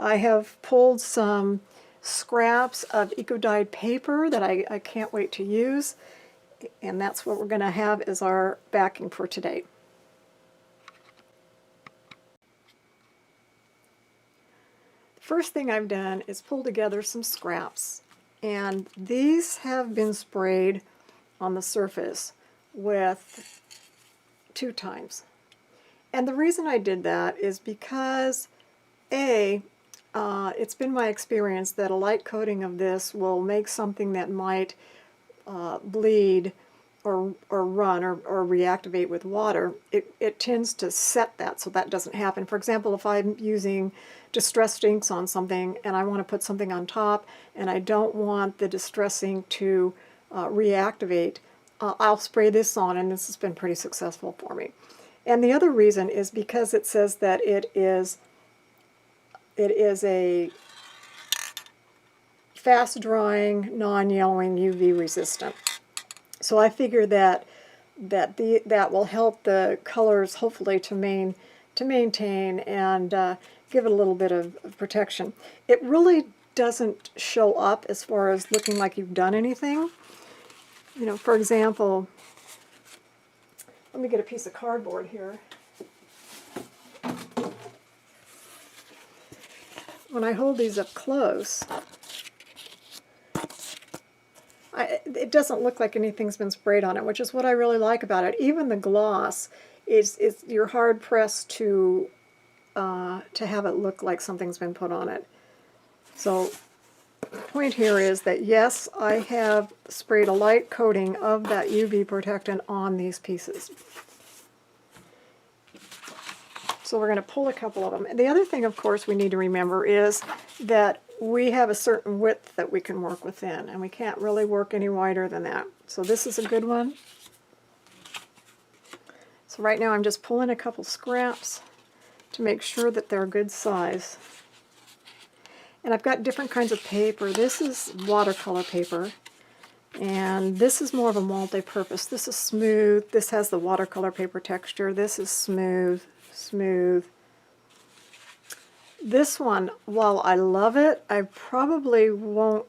I have pulled some scraps of eco-dyed paper that I can't wait to use, and that's what we're going to have as our backing for today. The first thing I've done is pull together some scraps, and these have been sprayed on the surface with 2 times. And the reason I did that is because it's been my experience that a light coating of this will make something that might bleed or run or reactivate with water. It tends to set that so that doesn't happen. For example, if I'm using distressed inks on something and I want to put something on top and I don't want the distress ink to reactivate, I'll spray this on, and this has been pretty successful for me. And the other reason is because it says that it is a fast-drying, non-yellowing, UV resistant. So I figure that that will help the colors hopefully to maintain and give it a little bit of protection. It really doesn't show up as far as looking like you've done anything. You know, for example, let me get a piece of cardboard here. When I hold these up close, it doesn't look like anything's been sprayed on it, which is what I really like about it. Even the gloss is you're hard pressed to have it look like something's been put on it. So the point here is that yes, I have sprayed a light coating of that UV protectant on these pieces. So we're going to pull a couple of them. And the other thing, of course, we need to remember is that we have a certain width that we can work within, and we can't really work any wider than that. So this is a good one. So right now I'm just pulling a couple scraps to make sure that they're a good size. And I've got different kinds of paper. This is watercolor paper, and this is more of a multi-purpose. This is smooth. This has the watercolor paper texture. This is smooth. This one, while I love it, I probably won't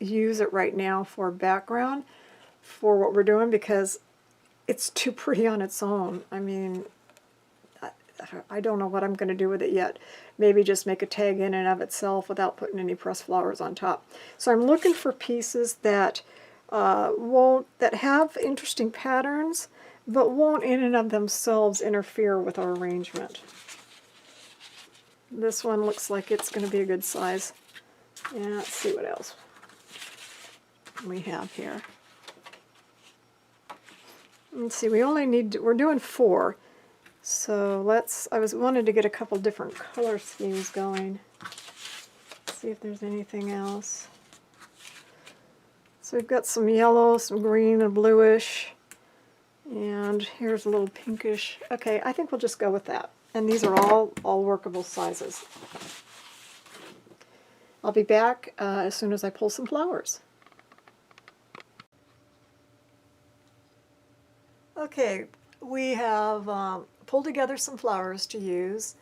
use it right now for background for what we're doing because it's too pretty on its own. I mean, I don't know what I'm going to do with it yet. Maybe just make a tag in and of itself without putting any pressed flowers on top. So I'm looking for pieces that that have interesting patterns, but won't in and of themselves interfere with our arrangement. This one looks like it's going to be a good size. And let's see what else we have here. Let's see, we only need, we're doing 4. So wanted to get a couple different color schemes going. Let's see if there's anything else. So we've got some yellow, some green and bluish. And here's a little pinkish. Okay, I think we'll just go with that. And these are all workable sizes. I'll be back as soon as I pull some flowers. Okay, we have pulled together some flowers to use,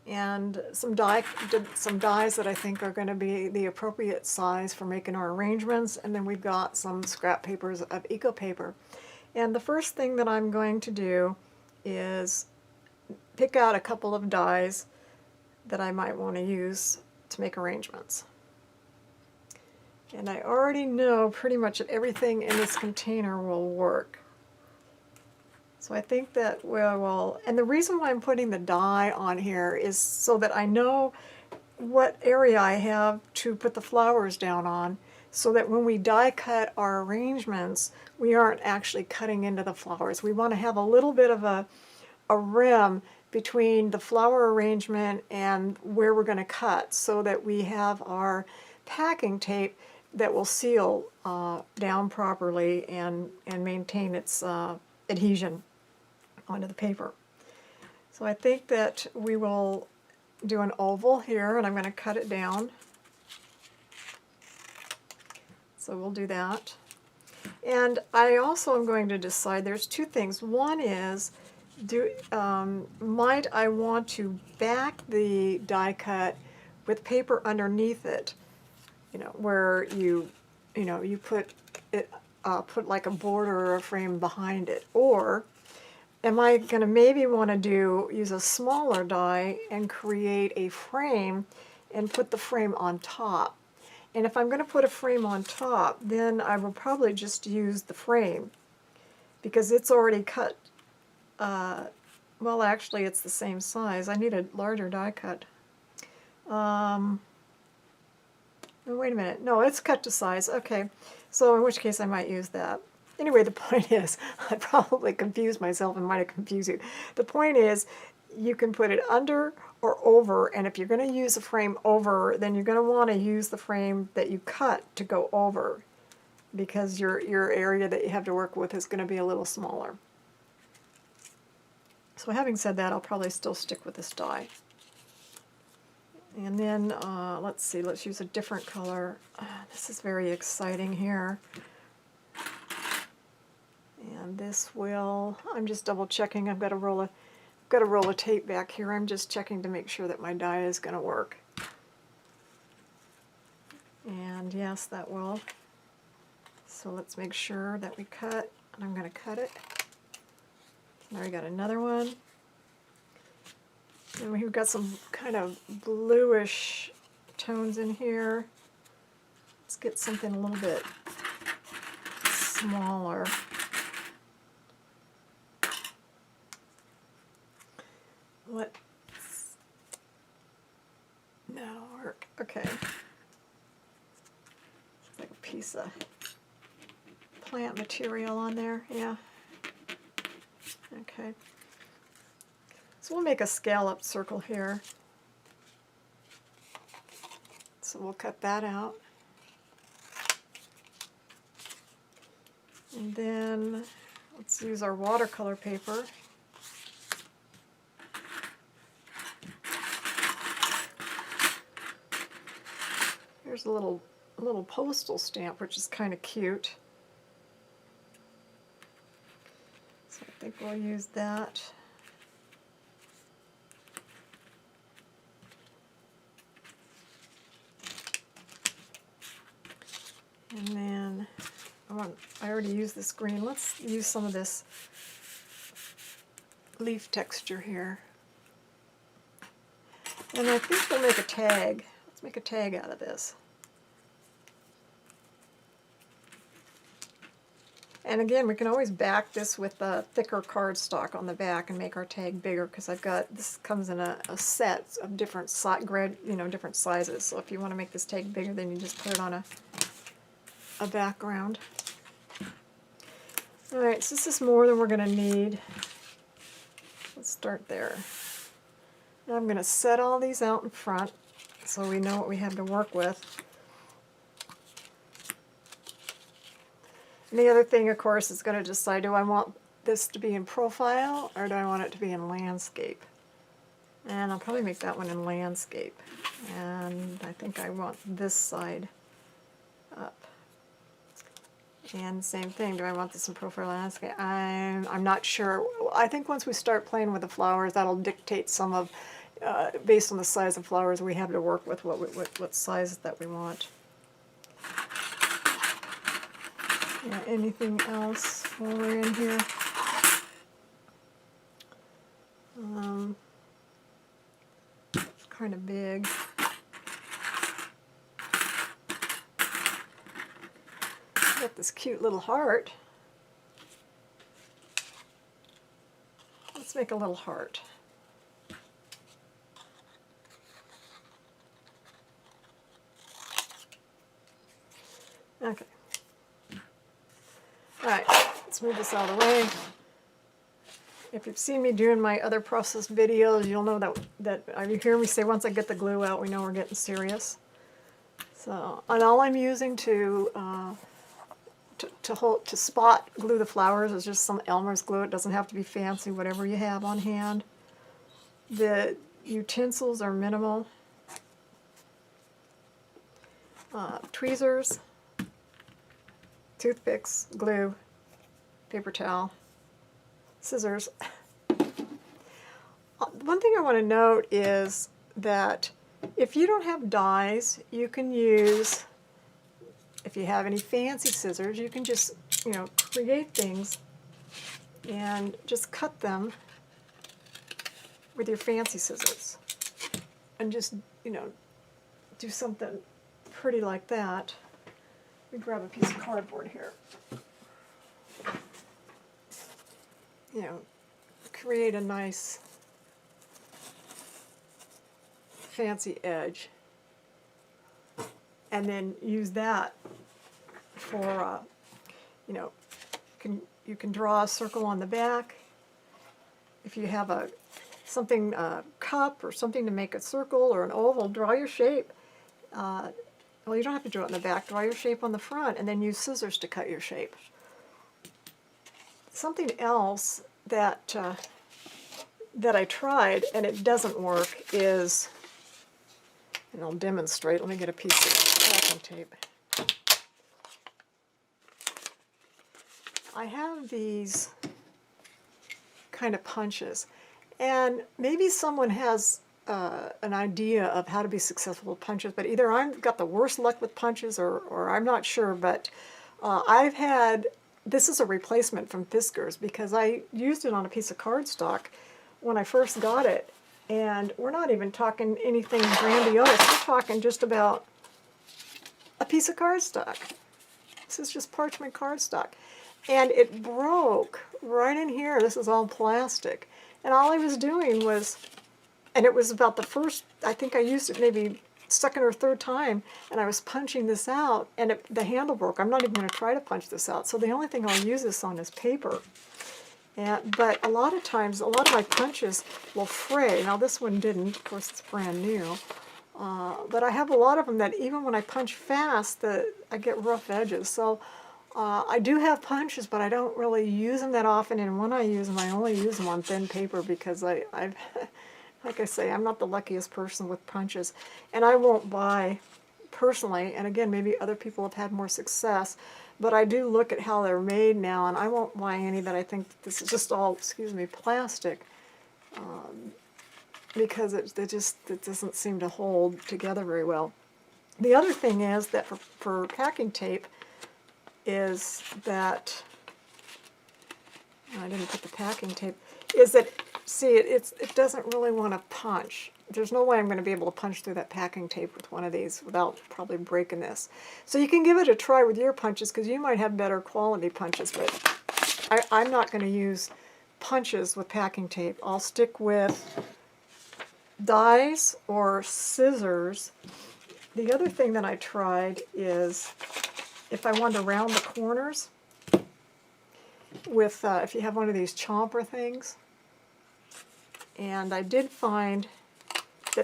and some dyes that I think are going to be the appropriate size for making our arrangements, and then we've got some scrap papers of eco paper. And the first thing that I'm going to do is pick out a couple of dyes that I might want to use to make arrangements. And I already know pretty much that everything in this container will work. So I think that we will, and the reason why I'm putting the dye on here is so that I know what area I have to put the flowers down on, so that when we die cut our arrangements, we aren't actually cutting into the flowers. We want to have a little bit of a rim between the flower arrangement and where we're going to cut, so that we have our packing tape that will seal down properly and maintain its adhesion onto the paper. So I think that we will do an oval here, and I'm going to cut it down. So we'll do that. And I also am going to decide, there's 2 things. One is, might I want to back the die cut with paper underneath it, you know, where you put it, put like a border or a frame behind it. Or am I going to maybe want to use a smaller die and create a frame and put the frame on top? And if I'm going to put a frame on top, then I will probably just use the frame, because it's already cut. Well, actually, it's the same size. I need a larger die cut. Oh, wait a minute. No, it's cut to size. Okay. So in which case I might use that. Anyway, the point is, I probably confused myself and might have confused you. The point is, you can put it under or over, and if you're going to use a frame over, then you're going to want to use the frame that you cut to go over, because your area that you have to work with is going to be a little smaller. So having said that, I'll probably still stick with this die. And then, let's see, let's use a different color. This is very exciting here. And this will, I'm just double checking, I've got a roll of tape back here. I'm just checking to make sure that my die is going to work. And yes, that will. So let's make sure that we cut, and I'm going to cut it. Now we got another one. And we've got some kind of bluish tones in here. Let's get something a little bit smaller. That'll work. Okay. It's like a piece of plant material on there. Yeah. Okay. So we'll make a scalloped circle here. So we'll cut that out. And then let's use our watercolor paper. Here's a little postal stamp, which is kind of cute. So I think we'll use that. And then I already used this green. Let's use some of this leaf texture here. And I think we'll make a tag. Let's make a tag out of this. And again, we can always back this with a thicker cardstock on the back and make our tag bigger, because I've got, this comes in a set of different different sizes. So if you want to make this tag bigger, then you just put it on a background. Alright, so this is more than we're going to need. Let's start there. Now I'm going to set all these out in front so we know what we have to work with. And the other thing, of course, is going to decide, do I want this to be in profile or do I want it to be in landscape? And I'll probably make that one in landscape. And I think I want this side up. And same thing, do I want this in profile landscape? I'm not sure. I think once we start playing with the flowers, that'll dictate some of, based on the size of flowers we have to work with, what size that we want. Yeah, anything else while we're in here? It's kind of big. Got this cute little heart. Let's make a little heart. Okay. Alright, let's move this out of the way. If you've seen me doing my other process videos, you'll know that you hear me say once I get the glue out, we know we're getting serious. So, and all I'm using to spot glue the flowers is just some Elmer's glue. It doesn't have to be fancy, whatever you have on hand. The utensils are minimal. Tweezers, toothpicks, glue, paper towel, scissors. One thing I want to note is that If you don't have dies, you can use, if you have any fancy scissors, you can just, you know, create things and just cut them with your fancy scissors. And just, you know, do something pretty like that. Let me grab a piece of cardboard here. You know, create a nice fancy edge, and then use that for, you know, you can draw a circle on the back. If you have a something, cup or something to make a circle or an oval, draw your shape. Well, you don't have to draw it on the back. Draw your shape on the front, and then use scissors to cut your shape. Something else that that I tried and it doesn't work is, and I'll demonstrate. Let me get a piece of packing tape. I have these kind of punches, and maybe someone has an idea of how to be successful with punches, but either I've got the worst luck with punches or I'm not sure, but I've had, this is a replacement from Fiskars because I used it on a piece of cardstock when I first got it, and we're not even talking anything grandiose, we're talking just about a piece of cardstock. This is just parchment cardstock. And it broke right in here. This is all plastic. And all I was doing was, and it was about the first, I think I used it maybe second or third time, and I was punching this out, and the handle broke. I'm not even going to try to punch this out. So the only thing I'll use this on is paper. But a lot of times, a lot of my punches will fray. Now this one didn't. Of course, it's brand new. But I have a lot of them that even when I punch fast, I get rough edges. So I do have punches, but I don't really use them that often. And when I use them, I only use them on thin paper because I've, like I say, I'm not the luckiest person with punches. And I won't buy, personally, and again, maybe other people have had more success, but I do look at how they're made now, and I won't buy any that I think this is just all, excuse me, plastic. Because it doesn't seem to hold together very well. The other thing is that for packing tape is that, I didn't put the packing tape, is that, see, it doesn't really want to punch. There's no way I'm going to be able to punch through that packing tape with one of these without probably breaking this. So you can give it a try with your punches because you might have better quality punches, but I'm not going to use punches with packing tape. I'll stick with dies or scissors. The other thing that I tried is if I wanted to round the corners with, if you have one of these chomper things, and I did find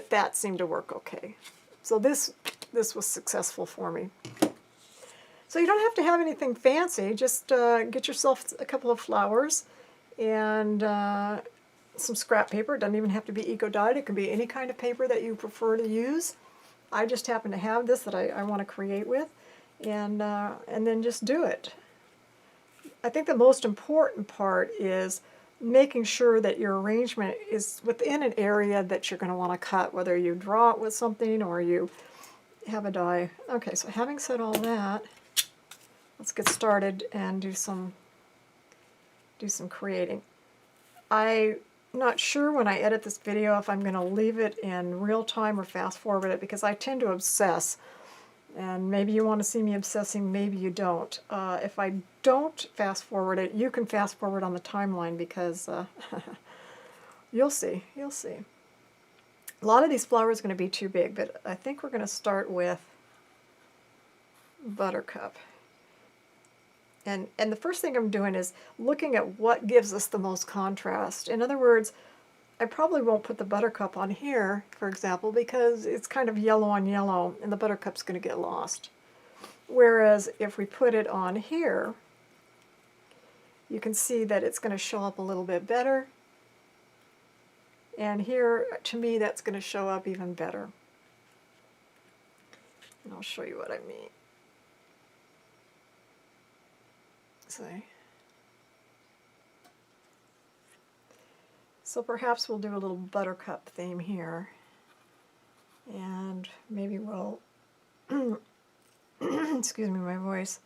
that seemed to work okay. So this was successful for me. So you don't have to have anything fancy, just get yourself a couple of flowers and some scrap paper. It doesn't even have to be eco-dyed. It can be any kind of paper that you prefer to use. I just happen to have this that I want to create with, and then just do it. I think the most important part is making sure that your arrangement is within an area that you're going to want to cut, whether you draw it with something or you have a die. Okay, so having said all that, let's get started and do some creating. I'm not sure when I edit this video if I'm going to leave it in real time or fast forward it, because I tend to obsess. And maybe you want to see me obsessing, maybe you don't. If I don't fast forward it, you can fast forward on the timeline because you'll see, you'll see. A lot of these flowers are going to be too big, but I think we're going to start with Buttercup. And the first thing I'm doing is looking at what gives us the most contrast. In other words, I probably won't put the Buttercup on here, for example, because it's kind of yellow on yellow, and the Buttercup's going to get lost. Whereas if we put it on here, you can see that it's going to show up a little bit better. And here, to me, that's going to show up even better. And I'll show you what I mean. See? So perhaps we'll do a little Buttercup theme here. And maybe we'll, excuse me, my voice.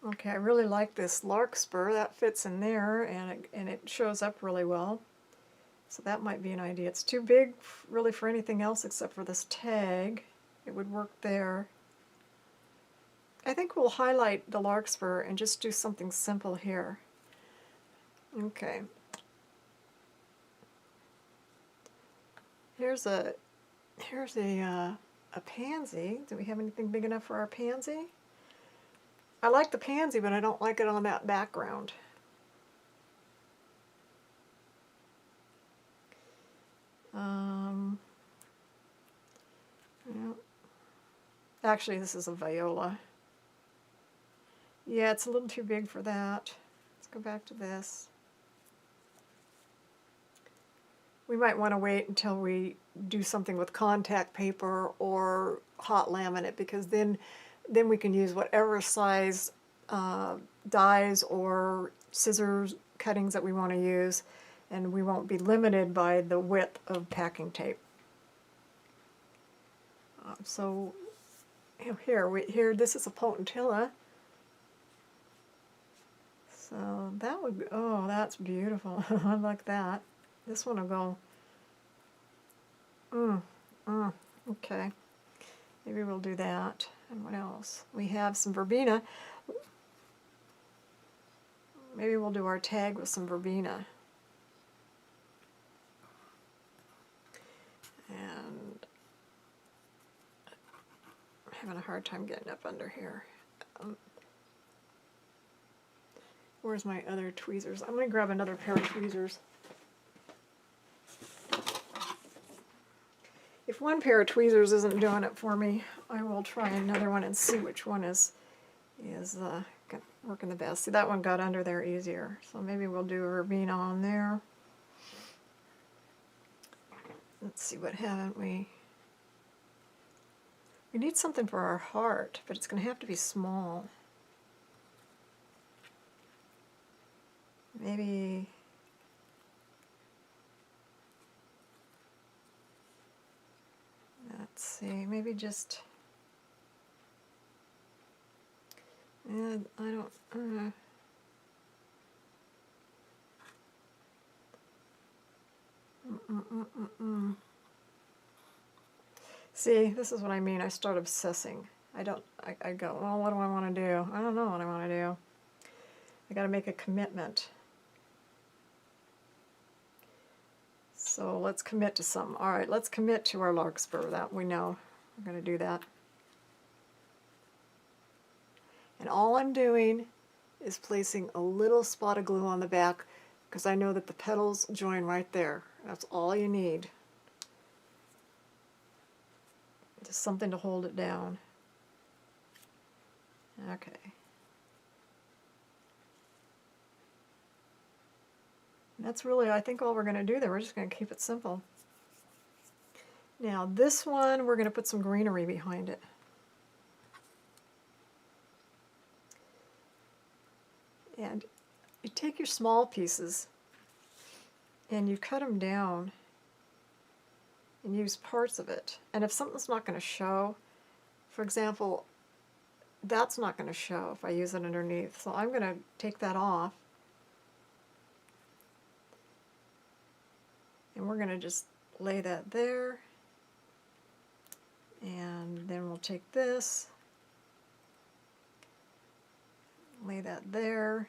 Okay, I really like this larkspur. That fits in there, and it shows up really well. So that might be an idea. It's too big really for anything else except for this tag. It would work there. I think we'll highlight the larkspur and just do something simple here. Okay. Here's a pansy. Do we have anything big enough for our pansy? I like the pansy, but I don't like it on that background. Yeah. Actually, this is a viola. Yeah, it's a little too big for that. Let's go back to this. We might want to wait until we do something with contact paper or hot laminate, because then we can use whatever size dies or scissors cuttings that we want to use, and we won't be limited by the width of packing tape. So here, this is a potentilla. So that would, oh, that's beautiful. I like that. This one will go, okay. Maybe we'll do that. And what else? We have some verbena. Maybe we'll do our tag with some verbena. And I'm having a hard time getting up under here. Where's my other tweezers? I'm going to grab another pair of tweezers. If one pair of tweezers isn't doing it for me, I will try another one and see which one is working the best. See, that one got under there easier. So maybe we'll do a verbena on there. Let's see, what haven't we? We need something for our heart, but it's going to have to be small. Maybe... Let's see, maybe just... I don't... See, this is what I mean. I start obsessing. I go, well, what do I want to do? I don't know what I want to do. I got to make a commitment. So let's commit to something. All right, let's commit to our larkspur. That we know. We're going to do that. And all I'm doing is placing a little spot of glue on the back, because I know that the petals join right there. That's all you need. Just something to hold it down. Okay. And that's really, I think, all we're going to do there. We're just going to keep it simple. Now this one, we're going to put some greenery behind it. And you take your small pieces and you cut them down and use parts of it. And if something's not going to show, for example, that's not going to show if I use it underneath. So I'm going to take that off. And we're going to just lay that there. And then we'll take this, lay that there.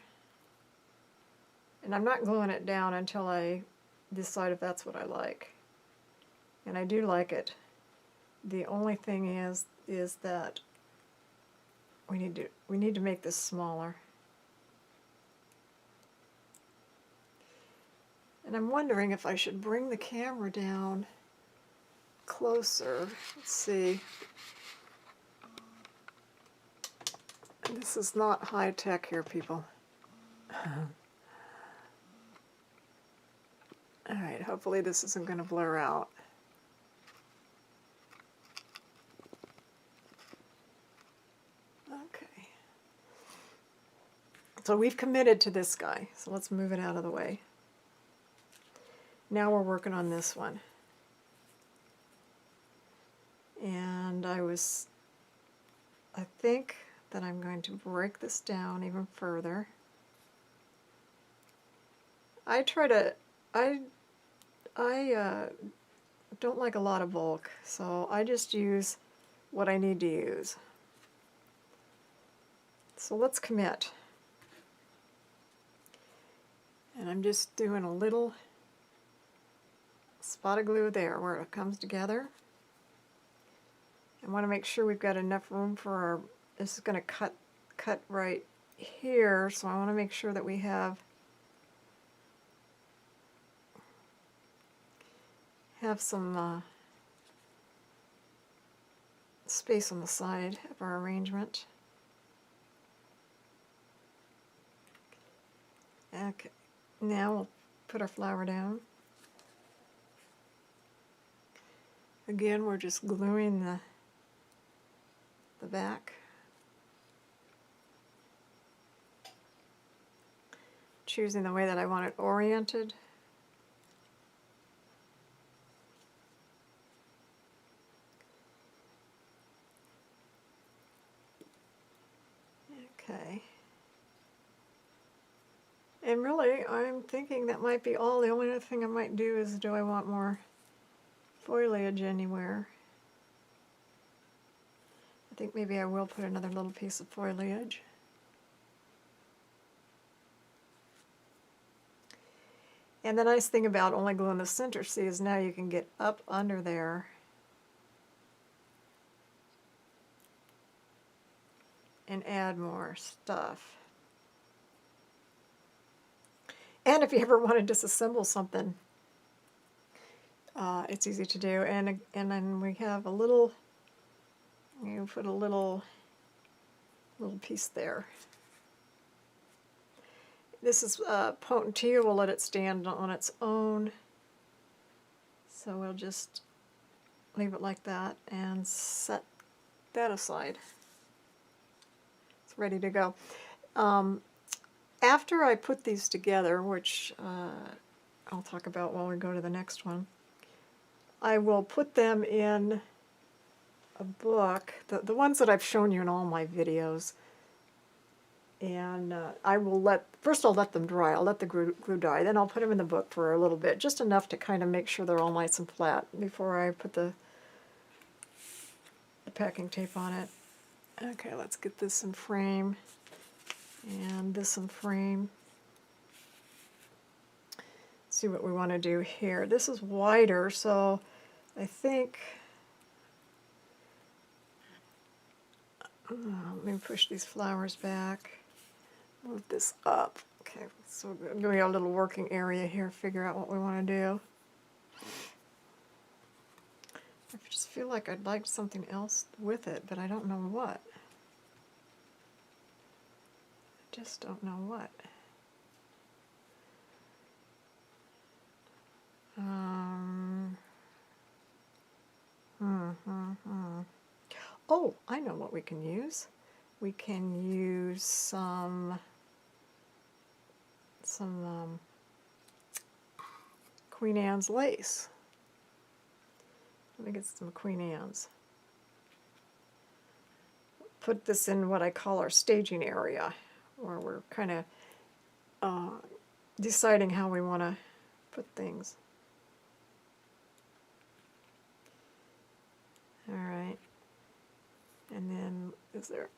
And I'm not gluing it down until I decide if that's what I like. And I do like it. The only thing is that we need to make this smaller. And I'm wondering if I should bring the camera down closer. Let's see. This is not high tech here, people. Alright, hopefully this isn't going to blur out. Okay. So we've committed to this guy. So let's move it out of the way. Now we're working on this one. And I think that I'm going to break this down even further. I don't like a lot of bulk, so I just use what I need to use. So let's commit. And I'm just doing a little spot of glue there where it comes together. I want to make sure we've got enough room for our, this is going to cut right here, so I want to make sure that we have some space on the side of our arrangement. Okay, now we'll put our flower down. Again, we're just gluing the back. Choosing the way that I want it oriented. Okay. And really, I'm thinking that might be all. The only other thing I might do is, do I want more foliage anywhere? I think maybe I will put another little piece of foliage. And the nice thing about only gluing the center, see, is now you can get up under there and add more stuff. And if you ever want to disassemble something, it's easy to do. And then we have a little, you put a little piece there. This is Potentilla. We'll let it stand on its own. So we'll just leave it like that and set that aside. It's ready to go. After I put these together, which I'll talk about while we go to the next one, I will put them in a book, the ones that I've shown you in all my videos. And I will first I'll let them dry. I'll let the glue dry. Then I'll put them in the book for a little bit, just enough to kind of make sure they're all nice and flat before I put the packing tape on it. Okay, let's get this in frame and this in frame. See what we want to do here. This is wider, so I think let me push these flowers back. Move this up. Okay, so we're doing a little working area here, figure out what we want to do. I just feel like I'd like something else with it, but I don't know what. I just don't know what. Oh, I know what we can use. We can use some Queen Anne's lace. Let me get some Queen Anne's. Put this in what I call our staging area, where we're kind of deciding how we want to put things. All right. And then, is there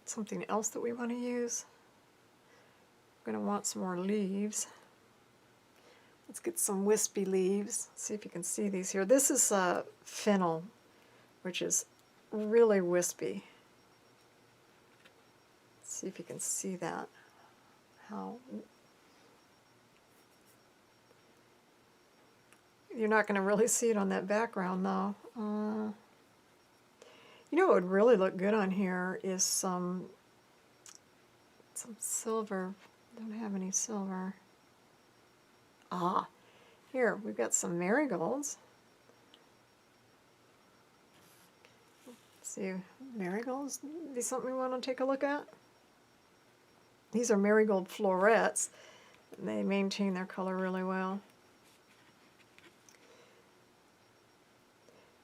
something else that we want to use? We're going to want some more leaves. Let's get some wispy leaves. See if you can see these here. This is fennel, which is really wispy. Let's see if you can see that. How you're not going to really see it on that background, though. You know what would really look good on here is some silver. Don't have any silver. Ah, here, we've got some marigolds. Let's see, marigolds be something we want to take a look at? These are marigold florets. And they maintain their color really well.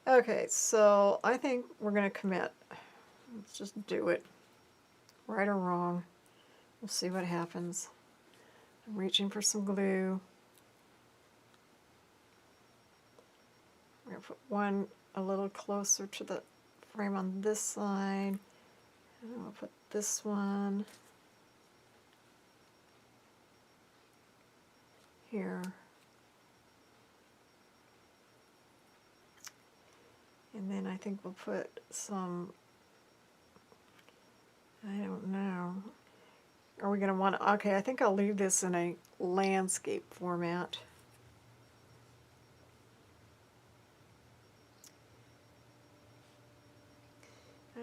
Okay, so I think we're going to commit. Let's just do it. Right or wrong. We'll see what happens. I'm reaching for some glue. I'm going to put one a little closer to the frame on this side. And I'll put this one here. And then I think we'll put some, I don't know. Are we going to want to, okay, I think I'll leave this in a landscape format.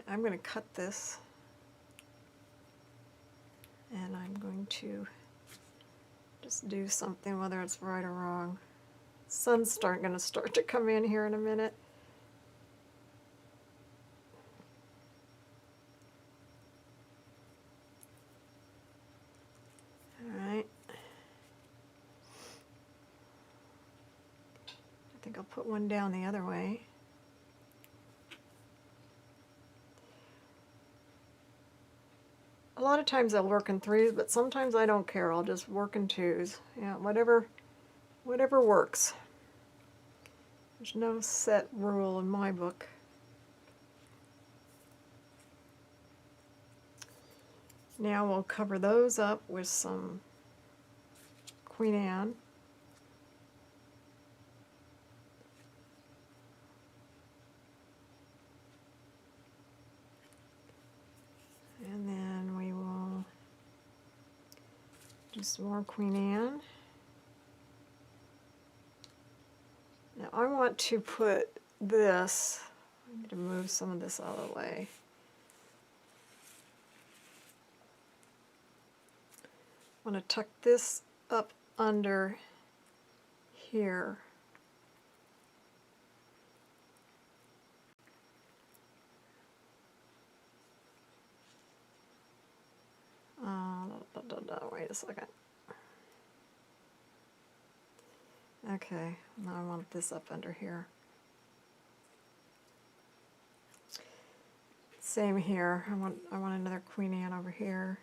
I'm going to cut this. And I'm going to just do something, whether it's right or wrong. Sun's going to start to come in here in a minute. Alright. I think I'll put one down the other way. A lot of times I'll work in threes, but sometimes I don't care. I'll just work in twos. Yeah, whatever works. There's no set rule in my book. Now we'll cover those up with some Queen Anne. And then we will do some more Queen Anne. Now I want to put this, I need to move some of this out of the way. I want to tuck this up under here. Wait a second. Okay, now I want this up under here. Same here. I want another Queen Anne over here.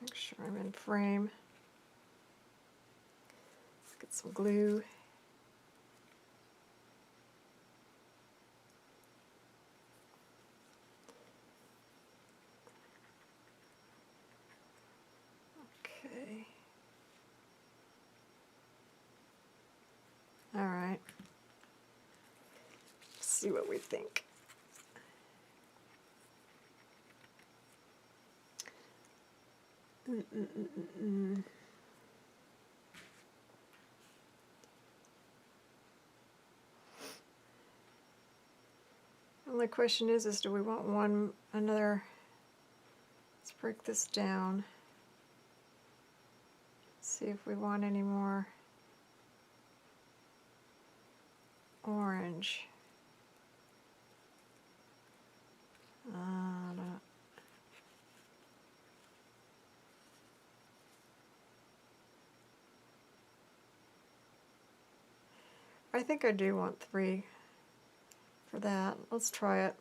Make sure I'm in frame. Let's get some glue. Okay. All right. Let's see what we think. Only question is do we want another, let's break this down. See if we want any more orange. No. I think I do want 3 for that. Let's try it.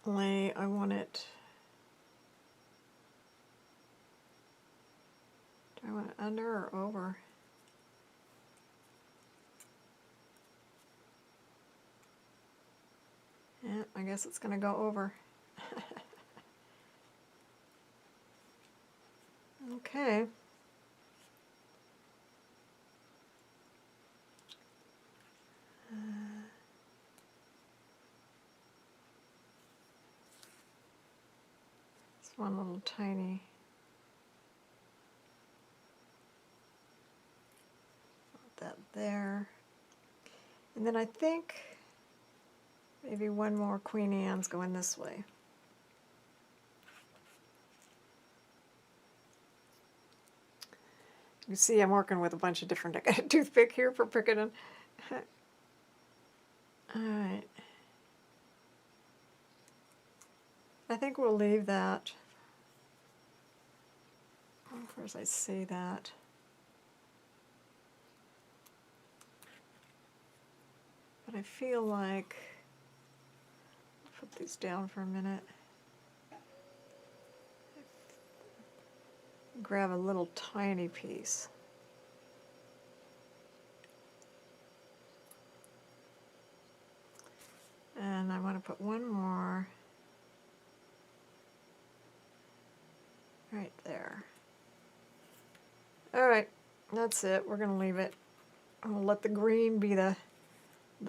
Only I want it. Do I want it under or over? Yeah, I guess it's going to go over. Okay. It's one little tiny. Put that there. And then I think maybe one more Queen Anne's going this way. You see I'm working with a bunch of different, I got a toothpick here for picking them. Alright. I think we'll leave that. Of course I say that. But I feel like, put these down for a minute. Grab a little tiny piece. And I want to put one more right there. Alright, that's it. We're going to leave it. And we'll let the green be the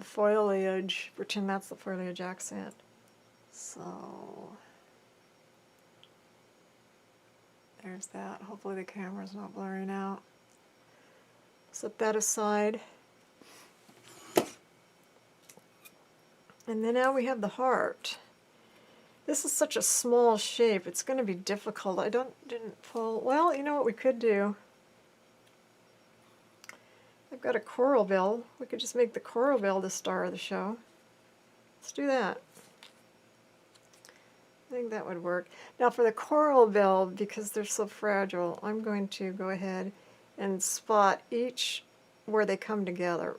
foliage. Pretend that's the foliage accent. So there's that. Hopefully the camera's not blurring out. Set that aside. And then now we have the heart. This is such a small shape, it's going to be difficult. I didn't pull, well, you know what we could do? I've got a coral bill. We could just make the coral bill the star of the show. Let's do that. I think that would work. Now for the coral bill, because they're so fragile, I'm going to go ahead and spot each where they come together.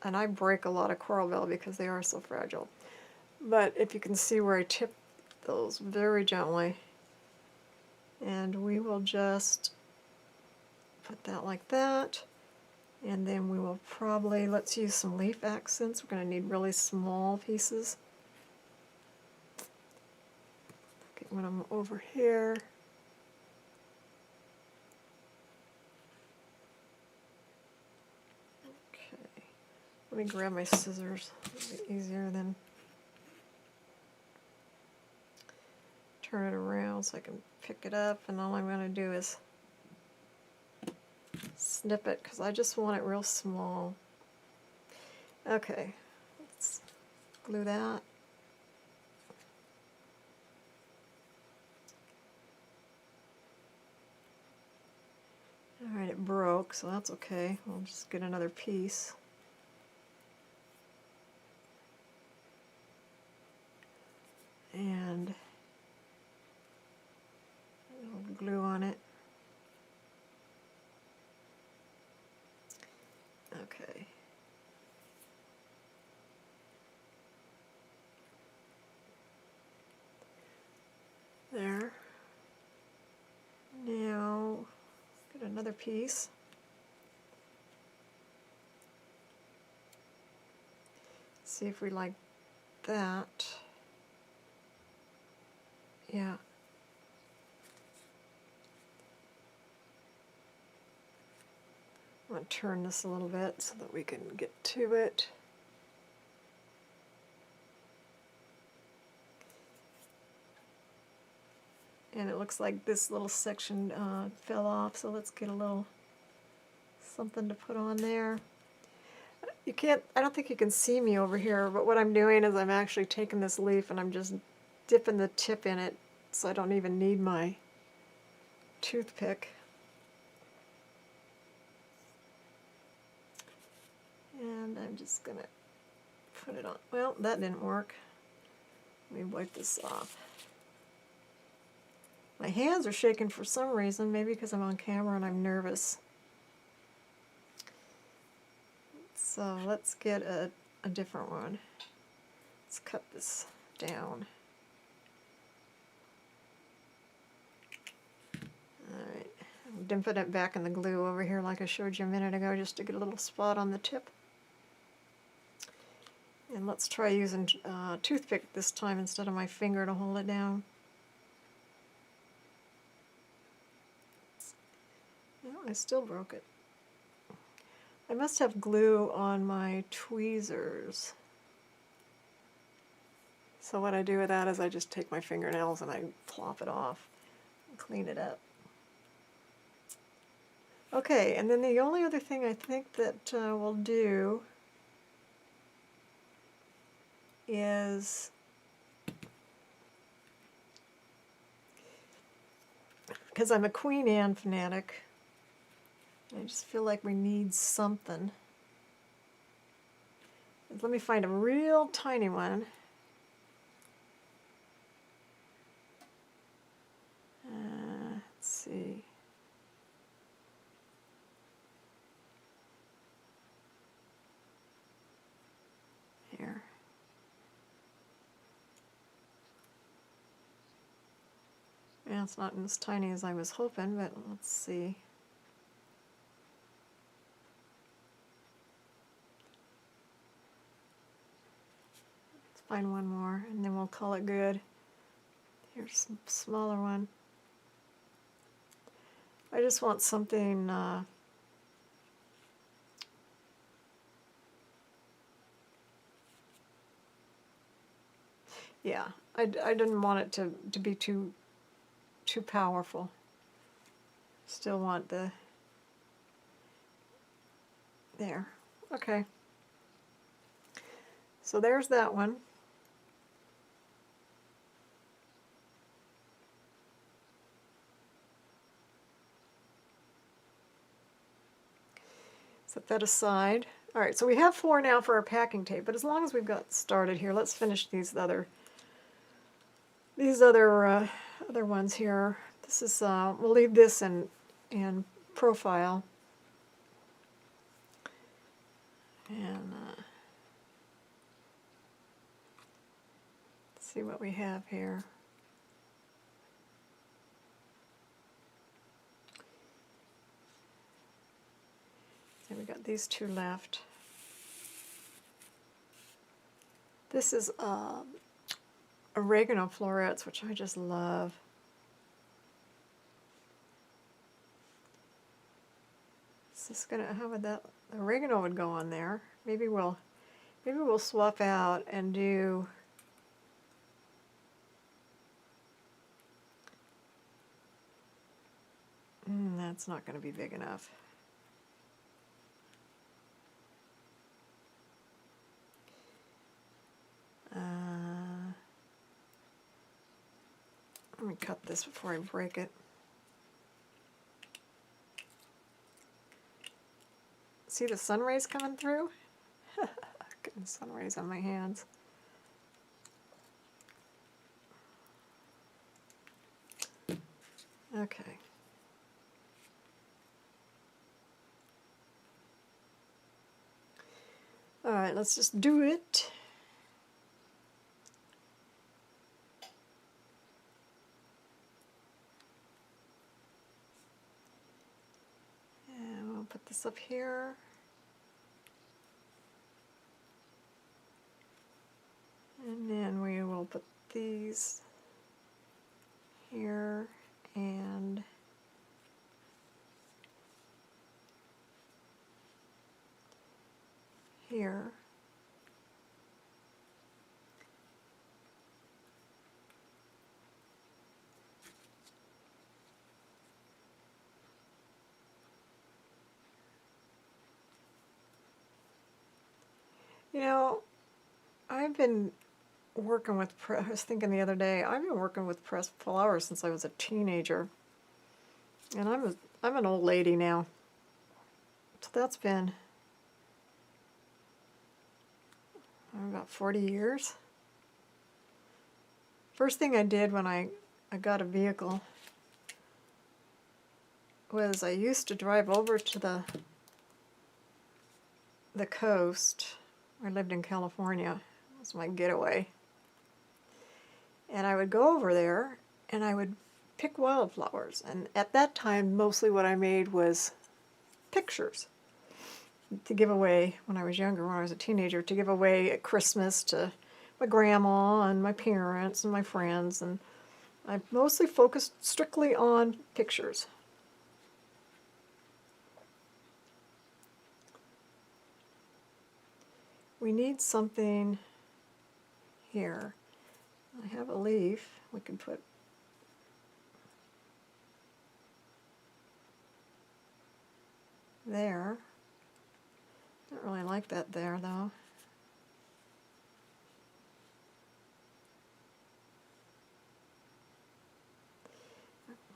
And I break a lot of coral bill because they are so fragile. But if you can see where I tip those very gently, and we will just put that like that, and then we will probably, let's use some leaf accents. We're going to need really small pieces. Get one of them over here. Okay, let me grab my scissors. It'll be easier than turn it around so I can pick it up, and all I'm going to do is snip it because I just want it real small. Okay, let's glue that. Alright, it broke, so that's okay. We'll just get another piece. And glue on it. Okay. There. Now, get another piece. See if we like that. Yeah. I'm going to turn this a little bit so that we can get to it. And it looks like this little section fell off, so let's get a little something to put on there. You can't, I don't think you can see me over here, but what I'm doing is I'm actually taking this leaf and I'm just dipping the tip in it, so I don't even need my toothpick. And I'm just going to put it on. Well, that didn't work. Let me wipe this off. My hands are shaking for some reason, maybe because I'm on camera and I'm nervous. So let's get a different one. Let's cut this down. Alright, I'm dipping it back in the glue over here like I showed you a minute ago just to get a little spot on the tip. And let's try using a toothpick this time instead of my finger to hold it down. No, I still broke it. I must have glue on my tweezers. So what I do with that is I just take my fingernails and I plop it off and clean it up. Okay, and then the only other thing I think that we'll do is because I'm a Queen Anne fanatic, I just feel like we need something. Let me find a real tiny one. Let's see. Here. Yeah, it's not as tiny as I was hoping, but let's see. Let's find one more, and then we'll call it good. Here's a smaller one. I just want something yeah, I didn't want it to be too powerful. Still want the there. Okay. So there's that one. Set that aside. All right, so we have 4 now for our packing tape, but as long as we've got started here, let's finish these other other ones here. This is we'll leave this in profile, and let's see what we have here. So we got these 2 left. This is oregano florets, which I just love. Is this gonna, how would that, oregano would go on there. Maybe we'll swap out and do that's not going to be big enough. Let me cut this before I break it. See the sun rays coming through? Getting sun rays on my hands. Okay. All right, let's just do it. And we'll put this up here. And then we will put these here and here. You know, I've been working with, I was thinking the other day, I've been working with pressed flowers since I was a teenager. And I'm an old lady now. So that's been about 40 years. First thing I did when I got a vehicle was I used to drive over to the coast. I lived in California. It was my getaway. And I would go over there and I would pick wildflowers. And at that time, mostly what I made was pictures to give away when I was younger, when I was a teenager, to give away at Christmas to my grandma and my parents and my friends. And I mostly focused strictly on pictures. We need something here. I have a leaf we can put there. Don't really like that there though.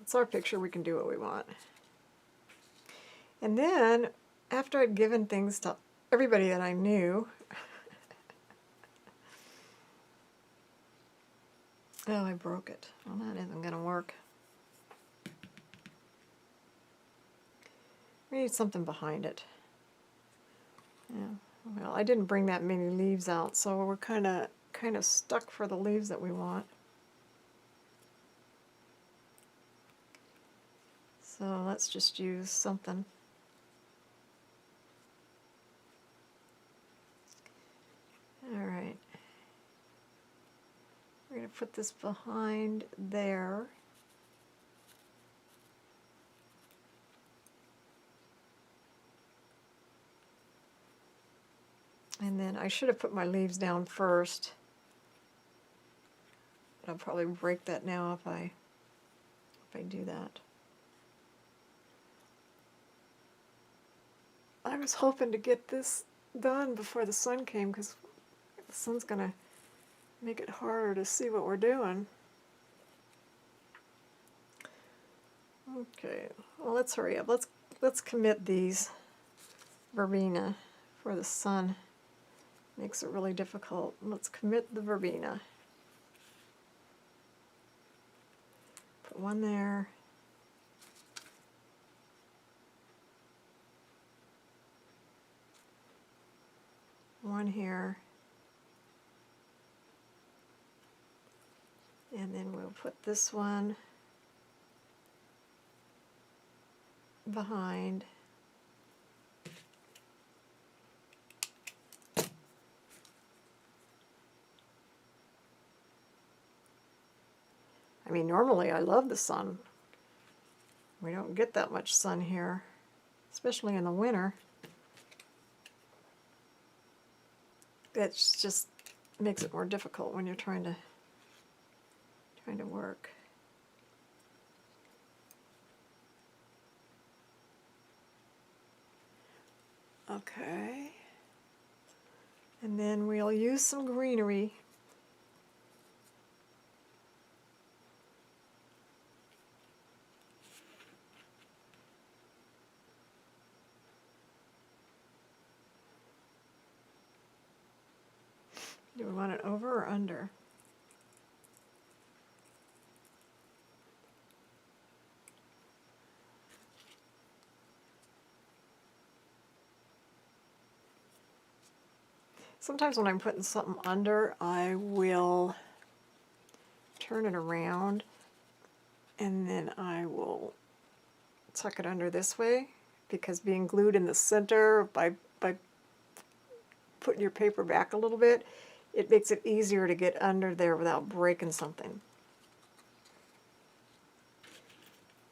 It's our picture, we can do what we want. And then, after I'd given things to everybody that I knew, oh, I broke it. Well, that isn't going to work. We need something behind it. Yeah. Well, I didn't bring that many leaves out, so we're kind of stuck for the leaves that we want. So let's just use something. All right. We're going to put this behind there. And then I should have put my leaves down first. But I'll probably break that now if I do that. I was hoping to get this done before the sun came, because the sun's going to make it harder to see what we're doing. Okay, well, let's hurry up. Let's commit these verbena before the sun makes it really difficult. Let's commit the verbena. Put one there. One here. And then we'll put this one behind. I mean, normally I love the sun. We don't get that much sun here, especially in the winter. It just makes it more difficult when you're trying to work. Okay. And then we'll use some greenery. Do we want it over or under? Sometimes when I'm putting something under, I will turn it around and then I will tuck it under this way, because being glued in the center by putting your paper back a little bit, it makes it easier to get under there without breaking something.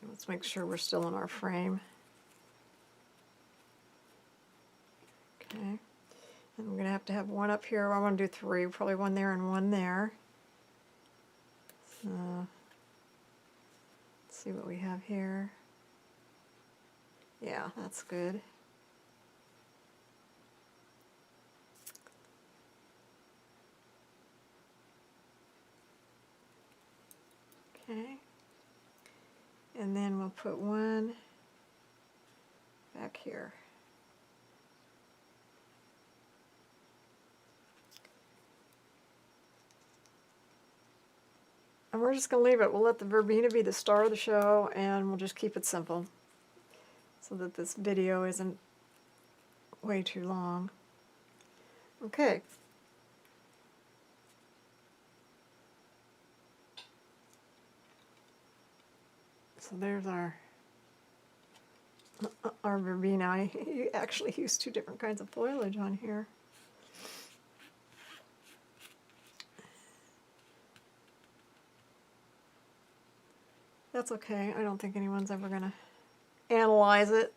Let's make sure we're still in our frame. Okay. And we're going to have one up here. I want to do three, probably one there and one there. So, let's see what we have here. Yeah, that's good. Okay. And then we'll put one back here. And we're just going to leave it. We'll let the verbena be the star of the show, and we'll just keep it simple so that this video isn't way too long. Okay. So there's our verbena. I actually used two different kinds of foliage on here. That's okay. I don't think anyone's ever going to analyze it.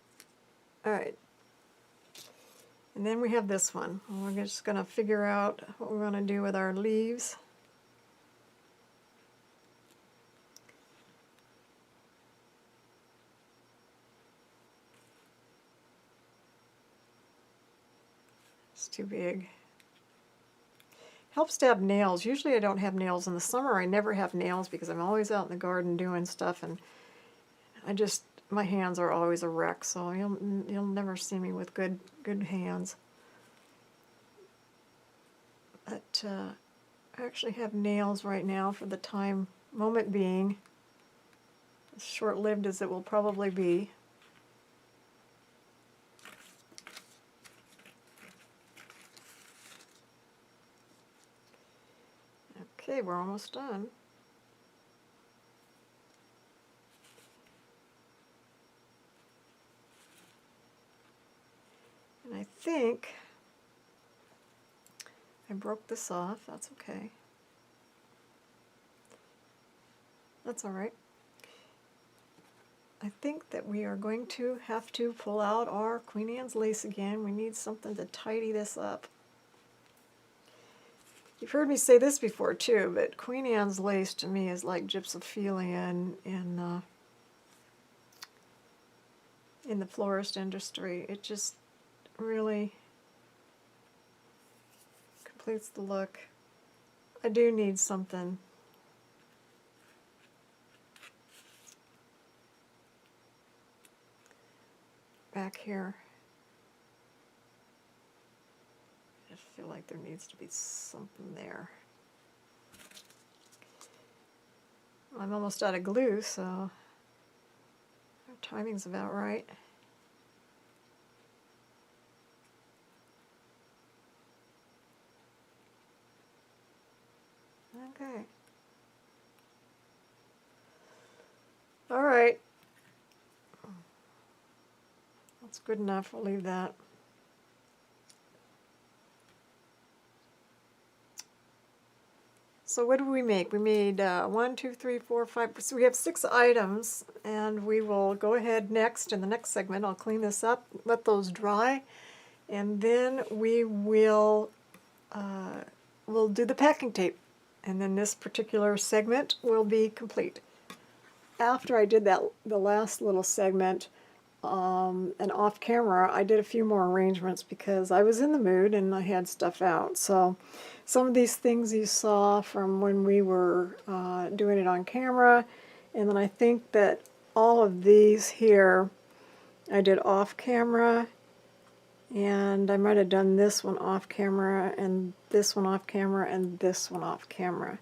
All right. And then we have this one. We're just going to figure out what we're going to do with our leaves. It's too big. Helps to have nails. Usually I don't have nails. In the summer I never have nails because I'm always out in the garden doing stuff, and my hands are always a wreck, so you'll never see me with good hands. But I actually have nails right now for the moment being, as short-lived as it will probably be. Okay, we're almost done. And I think I broke this off. That's okay. That's all right. I think that we are going to have to pull out our Queen Anne's lace again. We need something to tidy this up. You've heard me say this before too, but Queen Anne's lace to me is like gypsophilia in the florist industry. It just really completes the look. I do need something back here. I just feel like there needs to be something there. I'm almost out of glue, so our timing's about right. Okay. All right. That's good enough. We'll leave that. So what did we make? We made 1, 2, 3, 4, 5. So we have 6 items, and we will go ahead next in the next segment. I'll clean this up, let those dry, and then we will we'll do the packing tape, and then this particular segment will be complete. After I did the last little segment, and off camera, I did a few more arrangements because I was in the mood and I had stuff out. So some of these things you saw from when we were doing it on camera, and then I think that all of these here I did off camera, and I might have done this one off camera, and this one off camera, and this one off camera.